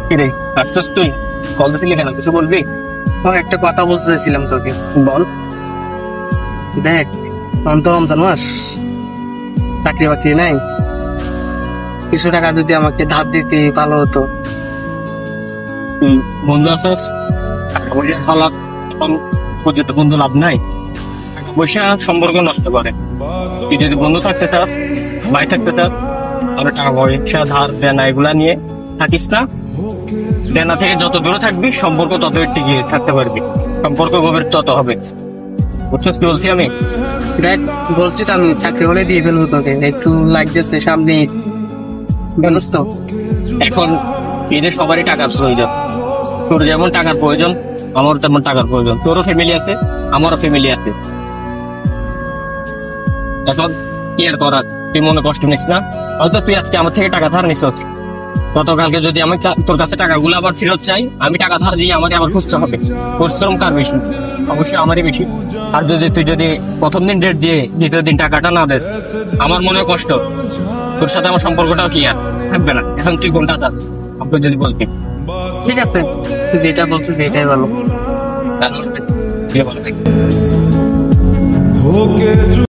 কিরে আসছিস তুই? কল দিছিলি কেন? কিছু বলবি? একটা কথা বলতে চাইছিলাম তোকে। বল। দেখ, রমজান মাস, চাকরি বাকরি নাই, কিছু টাকা যদি আমাকে ধার দিতে ভালো হতো। তুই বন্ধু আছিস, টাকা পয়সা খাওয়া এখন পর্যন্ত বন্ধু লাভ নাই। টাকা পয়সা সম্পর্ক নষ্ট করে। তুই যদি বন্ধু থাকতে চাস, ভাই থাকতে চাস, তাহলে টাকা পয়সা ধার দেনা এগুলা নিয়ে থাকিস না। দেনা থেকে যত দূরে থাকবি সম্পর্ক তত টিকে থাকতে পারবি, সম্পর্ক গভীর তত হবে। বুঝছিস কি বলছি আমি? দেখ, বলছি তো আমি চাকরি হলে দিয়ে ফেলবো তোকে, একটু লাগতেছে সামনে, বুঝছ তো? এখন এদের সবারই টাকার প্রয়োজন। তোর যেমন টাকার প্রয়োজন, আমারও তেমন টাকার প্রয়োজন। তোরও ফ্যামিলি আছে, আমারও ফ্যামিলি আছে। এখন কি আর করার, তুই মনে কষ্ট নিস না। হয়তো তুই আজকে আমার থেকে টাকা ধার নিস, গতকালকে যদি আমি তোর কাছে টাকাগুলো আবার ফেরত চাই, আমি টাকা ধার দিয়ে আমাকে আবার খুঁজতে হবে। পরিশ্রম কার বেশি? অবশ্যই আমারই বেশি। আর তুই যদি প্রথম দিন ডেট দিয়ে দ্বিতীয় দিন টাকাটা না দেস, আমার মনে কষ্ট, তোর সাথে আমার সম্পর্কটাও কি আর থাকবে না। এখন তুই কোনটা চাস আপনি যদি বলতেন? ঠিক আছে, তুই যেটা বলছিস এটাই ভালো। তাহলে